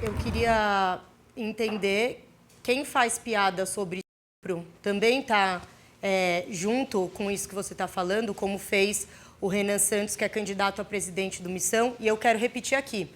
Eu queria entender quem faz piada sobre estupro também está junto com isso que você está falando, como fez o Renan Santos, que é candidato a presidente do Missão. E eu quero repetir aqui.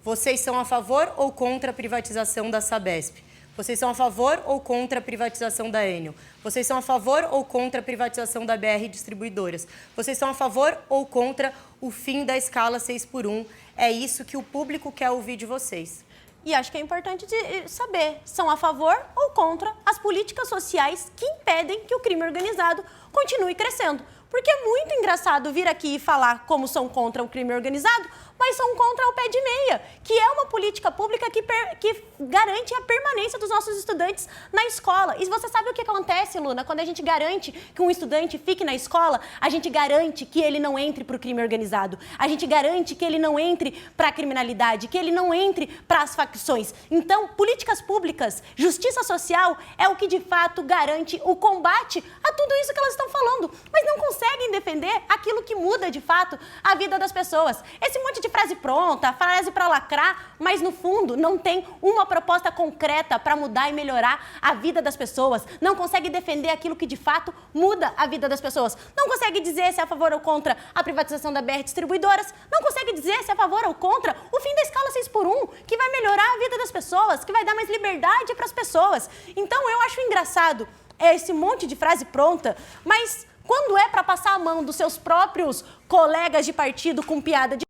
Vocês são a favor ou contra a privatização da Sabesp? Vocês são a favor ou contra a privatização da Enel? Vocês são a favor ou contra a privatização da BR Distribuidoras? Vocês são a favor ou contra o fim da escala 6x1? É isso que o público quer ouvir de vocês. E acho que é importante saber, são a favor ou contra as políticas sociais que impedem que o crime organizado continue crescendo. Porque é muito engraçado vir aqui e falar como são contra o crime organizado, mas são contra o pé de meia, que é uma política pública que garante a permanência dos nossos estudantes na escola. E você sabe o que acontece, Luna? Quando a gente garante que um estudante fique na escola, a gente garante que ele não entre para o crime organizado. A gente garante que ele não entre para a criminalidade, que ele não entre para as facções. Então, políticas públicas, justiça social é o que de fato garante o combate a tudo isso que elas estão falando, mas não conseguem defender aquilo que muda de fato a vida das pessoas. Esse monte de frase pronta, frase para lacrar, mas no fundo não tem uma proposta concreta para mudar e melhorar a vida das pessoas. Não consegue defender aquilo que de fato muda a vida das pessoas. Não consegue dizer se é a favor ou contra a privatização da BR Distribuidoras. Não consegue dizer se é a favor ou contra o fim da escala 6x1, que vai melhorar a vida das pessoas, que vai dar mais liberdade para as pessoas. Então eu acho engraçado esse monte de frase pronta, mas quando é para passar a mão dos seus próprios colegas de partido com piada de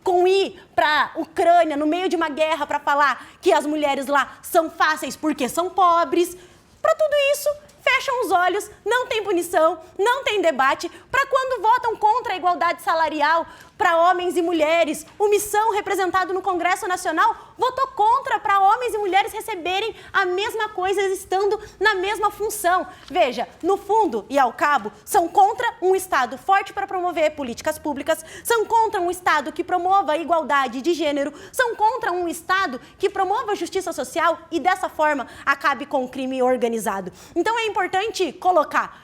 com ir para a Ucrânia no meio de uma guerra para falar que as mulheres lá são fáceis porque são pobres, para tudo isso fecham os olhos, não tem punição, não tem debate, para quando votam contra a igualdade salarial para homens e mulheres, o Missão representado no Congresso Nacional votou contra para homens e mulheres receberem a mesma coisa estando na mesma função. Veja, no fundo e ao cabo, são contra um Estado forte para promover políticas públicas, são contra um Estado que promova a igualdade de gênero, são contra um Estado que promova a justiça social e dessa forma acabe com o crime organizado. Então é importante colocar: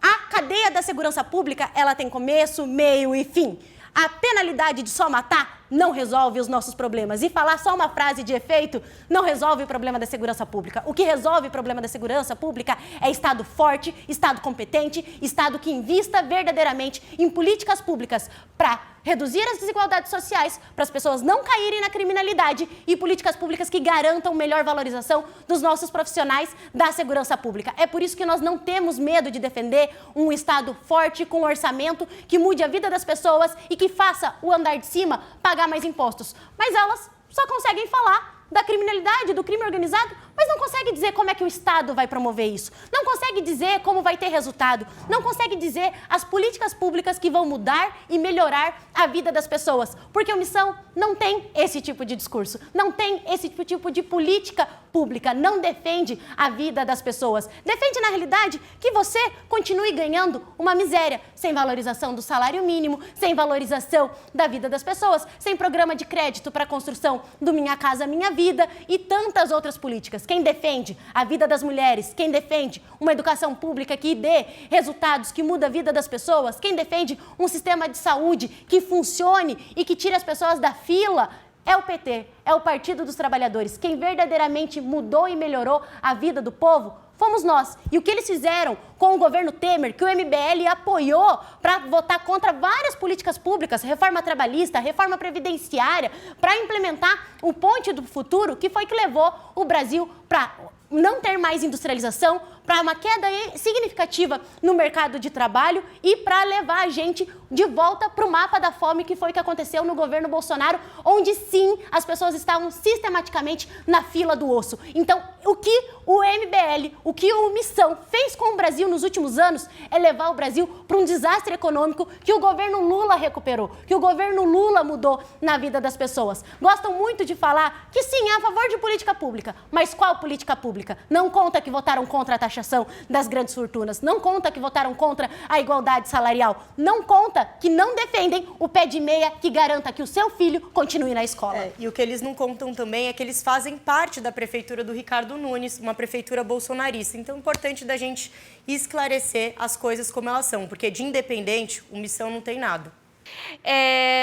a cadeia da segurança pública, ela tem começo, meio e fim. A penalidade de só matar não resolve os nossos problemas. E falar só uma frase de efeito não resolve o problema da segurança pública. O que resolve o problema da segurança pública é Estado forte, Estado competente, Estado que invista verdadeiramente em políticas públicas para reduzir as desigualdades sociais, para as pessoas não caírem na criminalidade e políticas públicas que garantam melhor valorização dos nossos profissionais da segurança pública. É por isso que nós não temos medo de defender um Estado forte, com orçamento, que mude a vida das pessoas e que faça o andar de cima pagar mais impostos. Mas elas só conseguem falar da criminalidade, do crime organizado, mas não consegue dizer como é que o Estado vai promover isso. Não consegue dizer como vai ter resultado. Não consegue dizer as políticas públicas que vão mudar e melhorar a vida das pessoas. Porque a Missão não tem esse tipo de discurso. Não tem esse tipo de política pública. Não defende a vida das pessoas. Defende, na realidade, que você continue ganhando uma miséria, sem valorização do salário mínimo, sem valorização da vida das pessoas, sem programa de crédito para a construção do Minha Casa Minha Vida e tantas outras políticas. Quem defende a vida das mulheres, quem defende uma educação pública que dê resultados, que muda a vida das pessoas, quem defende um sistema de saúde que funcione e que tire as pessoas da fila, é o PT, é o Partido dos Trabalhadores. Quem verdadeiramente mudou e melhorou a vida do povo fomos nós. E o que eles fizeram com o governo Temer, que o MBL apoiou para votar contra várias políticas públicas, reforma trabalhista, reforma previdenciária, para implementar o Ponte do Futuro, que foi que levou o Brasil para não ter mais industrialização, para uma queda significativa no mercado de trabalho e para levar a gente de volta para o mapa da fome, que foi o que aconteceu no governo Bolsonaro, onde sim as pessoas estavam sistematicamente na fila do osso. Então, o que o MBL, o que o Missão fez com o Brasil nos últimos anos é levar o Brasil para um desastre econômico que o governo Lula recuperou, que o governo Lula mudou na vida das pessoas. Gostam muito de falar que sim, é a favor de política pública, mas qual política pública? Não conta que votaram contra a taxação das grandes fortunas, não conta que votaram contra a igualdade salarial, não conta que não defendem o pé de meia que garanta que o seu filho continue na escola. E o que eles não contam também é que eles fazem parte da prefeitura do Ricardo Nunes, uma prefeitura bolsonarista. Então é importante da gente esclarecer as coisas como elas são, porque de independente, o Missão não tem nada.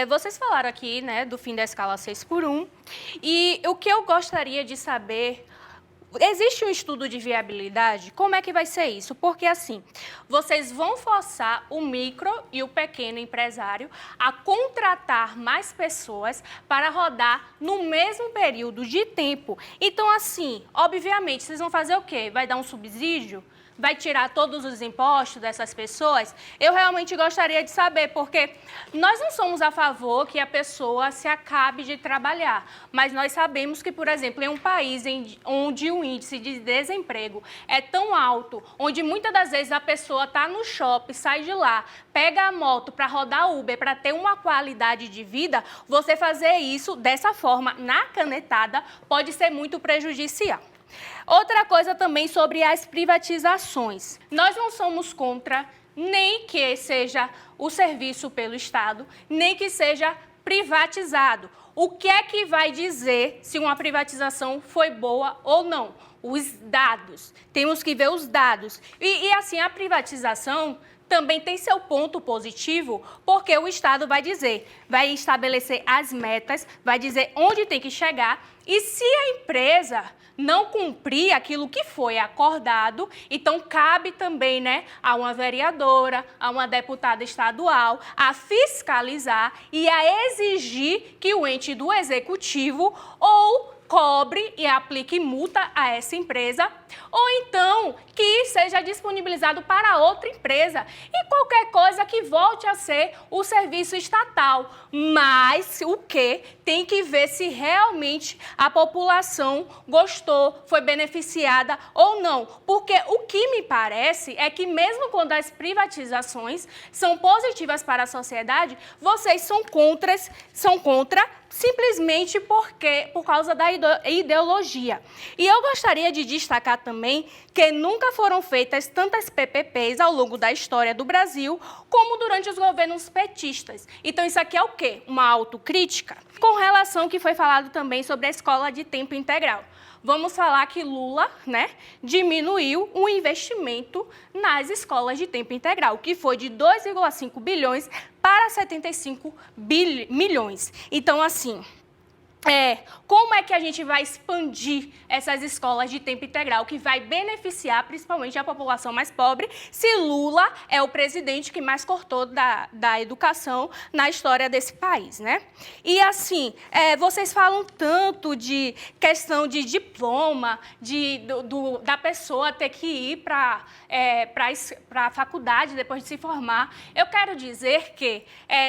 Vocês falaram aqui, né, do fim da escala 6x1, e o que eu gostaria de saber, existe um estudo de viabilidade? Como é que vai ser isso? Porque, assim, vocês vão forçar o micro e o pequeno empresário a contratar mais pessoas para rodar no mesmo período de tempo. Então, assim, obviamente, vocês vão fazer o quê? Vai dar um subsídio? Vai tirar todos os impostos dessas pessoas? Eu realmente gostaria de saber, porque nós não somos a favor que a pessoa se acabe de trabalhar, mas nós sabemos que, por exemplo, em um país onde o índice de desemprego é tão alto, onde muitas das vezes a pessoa está no shopping, sai de lá, pega a moto para rodar Uber, para ter uma qualidade de vida, você fazer isso dessa forma, na canetada, pode ser muito prejudicial. Outra coisa também sobre as privatizações. Nós não somos contra nem que seja o serviço pelo Estado, nem que seja privatizado. O que é que vai dizer se uma privatização foi boa ou não? Os dados. Temos que ver os dados. E assim, a privatização também tem seu ponto positivo, porque o Estado vai dizer, vai estabelecer as metas, vai dizer onde tem que chegar, e se a empresa não cumprir aquilo que foi acordado, então cabe também, né, a uma vereadora, a uma deputada estadual, a fiscalizar e a exigir que o ente do executivo ou cobre e aplique multa a essa empresa, ou então que seja disponibilizado para outra empresa e qualquer coisa que volte a ser o serviço estatal. Mas o que tem que ver se realmente a população gostou, foi beneficiada ou não. Porque o que me parece é que mesmo quando as privatizações são positivas para a sociedade, vocês são contra simplesmente por causa da ideologia. E eu gostaria de destacar também que nunca foram feitas tantas PPPs ao longo da história do Brasil como durante os governos petistas. Então, isso aqui é o quê? Uma autocrítica? Com relação ao que foi falado também sobre a escola de tempo integral. Vamos falar que Lula, né, diminuiu o investimento nas escolas de tempo integral, que foi de 2,5 bilhões para 75 milhões. Então, assim, como é que a gente vai expandir essas escolas de tempo integral, que vai beneficiar principalmente a população mais pobre, se Lula é o presidente que mais cortou da educação na história desse país, né? E assim, vocês falam tanto de questão de diploma, da pessoa ter que ir para a faculdade depois de se formar. Eu quero dizer que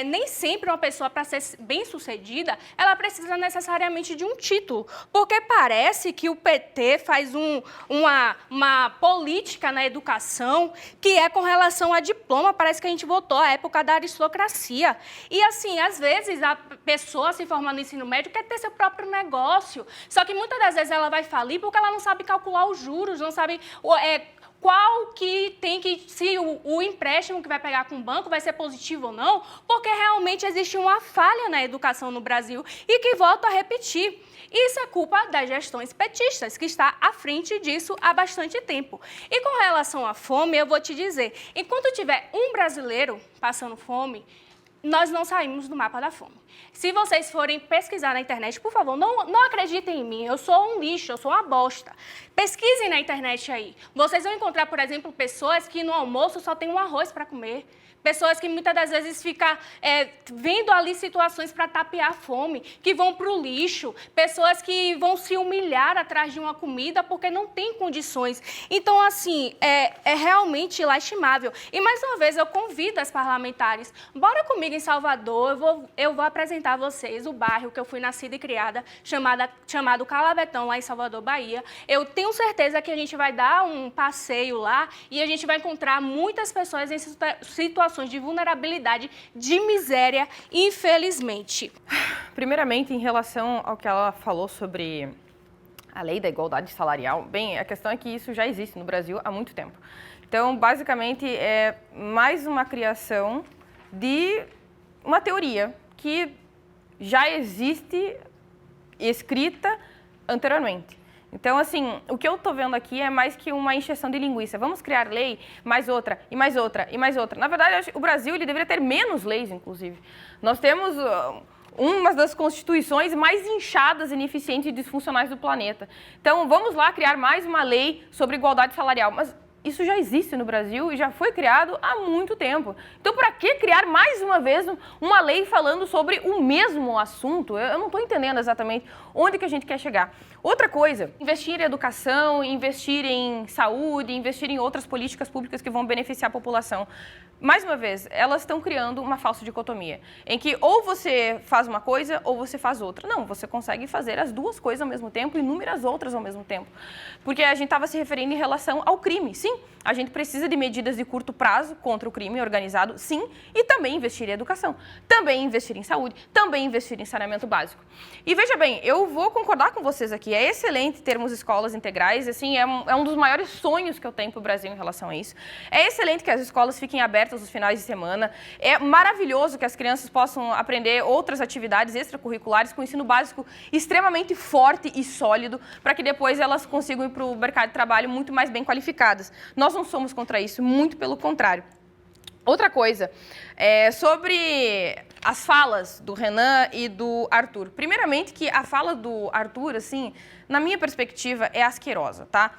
nem sempre uma pessoa, para ser bem-sucedida, ela precisa necessariamente de um título, porque parece que o PT faz uma política na educação que é com relação a diploma. Parece que a gente voltou à época da aristocracia. E, assim, às vezes a pessoa se formando no ensino médio quer ter seu próprio negócio, só que muitas das vezes ela vai falir porque ela não sabe calcular os juros, não sabe qual que tem que, se o empréstimo que vai pegar com o banco vai ser positivo ou não, porque realmente existe uma falha na educação no Brasil e que, volto a repetir, isso é culpa das gestões petistas, que está à frente disso há bastante tempo. E com relação à fome, eu vou te dizer, enquanto tiver um brasileiro passando fome, nós não saímos do mapa da fome. Se vocês forem pesquisar na internet, por favor, não acreditem em mim, eu sou um lixo, eu sou uma bosta. Pesquisem na internet aí. Vocês vão encontrar, por exemplo, pessoas que no almoço só tem um arroz para comer. Pessoas que muitas das vezes ficam vendo ali situações para tapear a fome, que vão para o lixo, pessoas que vão se humilhar atrás de uma comida porque não têm condições. Então, assim, é realmente lastimável. E, mais uma vez, eu convido as parlamentares, bora comigo em Salvador, eu vou apresentar a vocês o bairro que eu fui nascida e criada, chamado Calabetão, lá em Salvador, Bahia. Eu tenho certeza que a gente vai dar um passeio lá e a gente vai encontrar muitas pessoas em situações de vulnerabilidade, de miséria, infelizmente. Primeiramente, em relação ao que ela falou sobre a lei da igualdade salarial, bem, a questão é que isso já existe no Brasil há muito tempo. Então, basicamente, é mais uma criação de uma teoria que já existe escrita anteriormente. Então, assim, o que eu estou vendo aqui é mais que uma encheção de linguiça. Vamos criar lei, mais outra, e mais outra, e mais outra. Na verdade, o Brasil ele deveria ter menos leis, inclusive. Nós temos uma das constituições mais inchadas, ineficientes e disfuncionais do planeta. Então, vamos lá criar mais uma lei sobre igualdade salarial. Mas isso já existe no Brasil e já foi criado há muito tempo. Então, para que criar mais uma vez uma lei falando sobre o mesmo assunto? Eu não estou entendendo exatamente onde que a gente quer chegar. Outra coisa, investir em educação, investir em saúde, investir em outras políticas públicas que vão beneficiar a população. Mais uma vez, elas estão criando uma falsa dicotomia, em que ou você faz uma coisa ou você faz outra. Não, você consegue fazer as duas coisas ao mesmo tempo e inúmeras outras ao mesmo tempo. Porque a gente estava se referindo em relação ao crime. Sim, a gente precisa de medidas de curto prazo contra o crime organizado, sim, e também investir em educação, também investir em saúde, também investir em saneamento básico. E veja bem, eu vou concordar com vocês aqui, é excelente termos escolas integrais, assim, é um dos maiores sonhos que eu tenho para o Brasil em relação a isso. É excelente que as escolas fiquem abertas nos finais de semana, é maravilhoso que as crianças possam aprender outras atividades extracurriculares com ensino básico extremamente forte e sólido, para que depois elas consigam ir para o mercado de trabalho muito mais bem qualificadas. Nós não somos contra isso, muito pelo contrário. Outra coisa, sobre as falas do Renan e do Arthur. Primeiramente, que a fala do Arthur, assim, na minha perspectiva, é asquerosa, tá?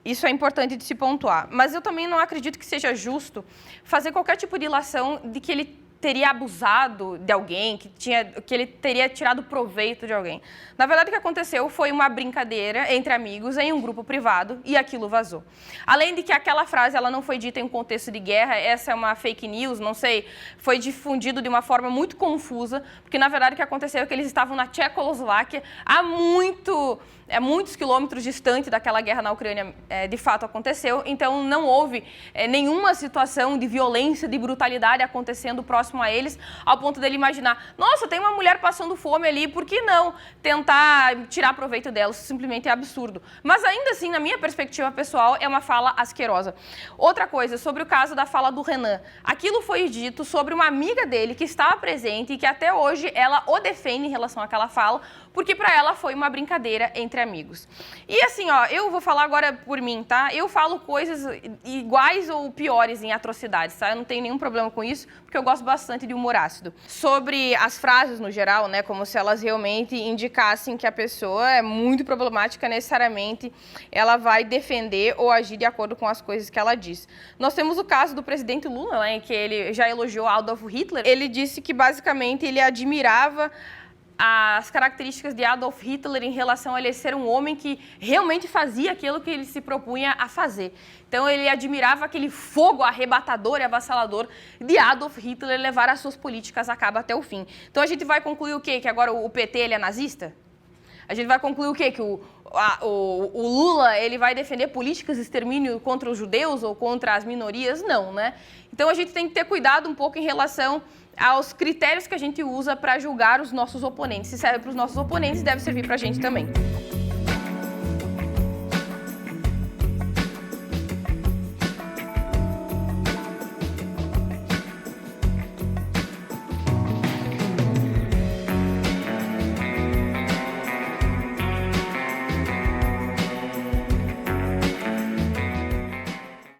Isso é importante de se pontuar. Mas eu também não acredito que seja justo fazer qualquer tipo de ilação de que ele teria abusado de alguém, que ele teria tirado proveito de alguém. Na verdade, o que aconteceu foi uma brincadeira entre amigos em um grupo privado e aquilo vazou. Além de que aquela frase ela não foi dita em um contexto de guerra, essa é uma fake news, não sei, foi difundido de uma forma muito confusa, porque na verdade o que aconteceu é que eles estavam na Tchecoslováquia há muitos quilômetros distante daquela guerra na Ucrânia, de fato aconteceu, então não houve nenhuma situação de violência, de brutalidade acontecendo próximo a eles, ao ponto dele imaginar, nossa, tem uma mulher passando fome ali, por que não tentar tirar proveito dela? Isso simplesmente é absurdo. Mas ainda assim, na minha perspectiva pessoal, é uma fala asquerosa. Outra coisa, sobre o caso da fala do Renan. Aquilo foi dito sobre uma amiga dele que estava presente e que até hoje ela o defende em relação àquela fala, porque para ela foi uma brincadeira entre amigos. E assim, ó, eu vou falar agora por mim, tá? Eu falo coisas iguais ou piores em atrocidades, tá? Eu não tenho nenhum problema com isso, porque eu gosto bastante de humor ácido. Sobre as frases no geral, né, como se elas realmente indicassem que a pessoa é muito problemática, necessariamente ela vai defender ou agir de acordo com as coisas que ela diz. Nós temos o caso do presidente Lula, né, em que ele já elogiou Adolf Hitler. Ele disse que basicamente ele admirava as características de Adolf Hitler em relação a ele ser um homem que realmente fazia aquilo que ele se propunha a fazer. Então ele admirava aquele fogo arrebatador e avassalador de Adolf Hitler levar as suas políticas a cabo até o fim. Então a gente vai concluir o quê? Que agora o PT ele é nazista? A gente vai concluir o quê? Que o Lula ele vai defender políticas de extermínio contra os judeus ou contra as minorias? Não, né? Então a gente tem que ter cuidado um pouco em relação aos critérios que a gente usa para julgar os nossos oponentes. Se serve para os nossos oponentes, deve servir para a gente também.